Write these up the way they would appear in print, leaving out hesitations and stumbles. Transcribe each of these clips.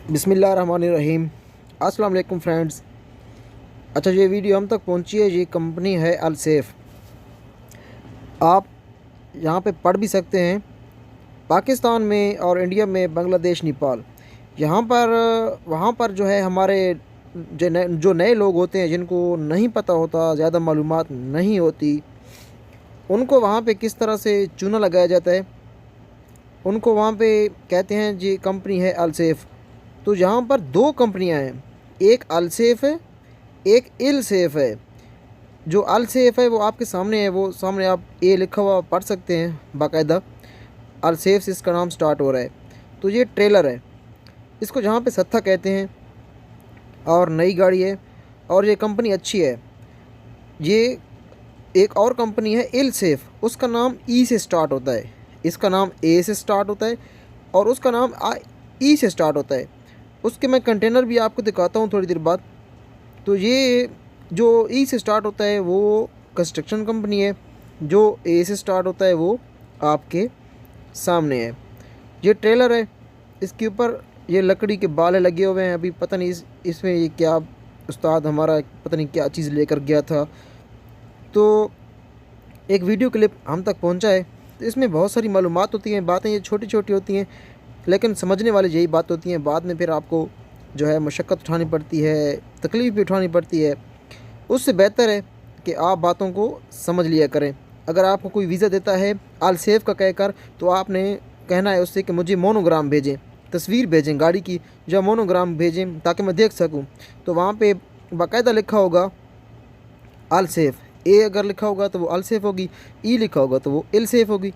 बिस्मिल्लाहिर्रहमानिर्रहीम। अस्सलाम वालेकुम फ्रेंड्स। अच्छा, ये वीडियो हम तक पहुंची है। ये कंपनी है अलसेफ। आप यहाँ पे पढ़ भी सकते हैं। पाकिस्तान में और इंडिया में, बांग्लादेश, नेपाल, यहाँ पर वहाँ पर जो है हमारे जो नए लोग होते हैं, जिनको नहीं पता होता, ज़्यादा मालूमात नहीं होती, उनको वहाँ पे किस तरह से चूना लगाया जाता है, उनको वहाँ पे कहते हैं जी कंपनी है अलसेफ। तो यहाँ पर दो कंपनियाँ हैं, एक अलसेफ है, एक इल सेफ है। जो अल सेफ है वो आपके सामने है, वो सामने आप ए लिखा हुआ पढ़ सकते हैं बाकायदा। अल सेफ से इसका नाम स्टार्ट हो रहा है। तो ये ट्रेलर है, इसको जहाँ पे सत्था कहते हैं, और नई गाड़ी है और ये कंपनी अच्छी है। ये एक और कंपनी है इल सेफ, उसका नाम ई से स्टार्ट होता है, इसका नाम ए से स्टार्ट होता है और उसका नाम ई से स्टार्ट होता है। उसके मैं कंटेनर भी आपको दिखाता हूँ थोड़ी देर बाद। तो ये जो ई से स्टार्ट होता है वो कंस्ट्रक्शन कंपनी है, जो ए से स्टार्ट होता है वो आपके सामने है। ये ट्रेलर है, इसके ऊपर ये लकड़ी के बाल लगे हुए हैं। अभी पता नहीं इसमें ये क्या उस्ताद हमारा पता नहीं क्या चीज़ लेकर गया था। तो एक वीडियो क्लिप हम तक पहुंचा है। तो इसमें बहुत सारी मालूमात होती हैं, बातें ये छोटी छोटी होती हैं, लेकिन समझने वाली यही बात होती हैं। बाद में फिर आपको जो है मशक्क़त उठानी पड़ती है, तकलीफ़ भी उठानी पड़ती है। उससे बेहतर है कि आप बातों को समझ लिया करें। अगर आपको कोई वीज़ा देता है आल सेफ का कहकर, तो आपने कहना है उससे कि मुझे मोनोग्राम भेजें, तस्वीर भेजें गाड़ी की, या मोनोग्राम भेजें ताकि मैं देख सकूं। तो वहाँ पे बाकायदा लिखा होगा आल सेफ। ए अगर लिखा होगा तो वो आल सेफ होगी, ई लिखा होगा तो वो इल सेफ होगी।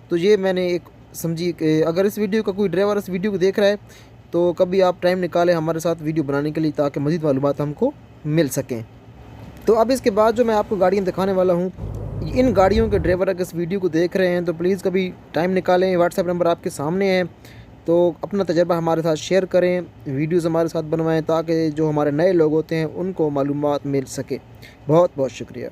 तो ये मैंने एक समझी कि अगर इस वीडियो का कोई ड्राइवर इस वीडियो को देख रहा है तो कभी आप टाइम निकालें हमारे साथ वीडियो बनाने के लिए, ताकि मज़ीद मालूमात हमको मिल सकें। तो अब इसके बाद जो मैं आपको गाड़ियाँ दिखाने वाला हूँ, इन गाड़ियों के ड्राइवर अगर इस वीडियो को देख रहे हैं तो प्लीज़ कभी टाइम निकालें। व्हाट्सएप नंबर आपके सामने है, तो अपना तजर्बा हमारे साथ शेयर करें, वीडियोज़ हमारे साथ बनवाएं, ताकि जो हमारे नए लोग होते हैं उनको मालूमात मिल सके। बहुत बहुत शुक्रिया।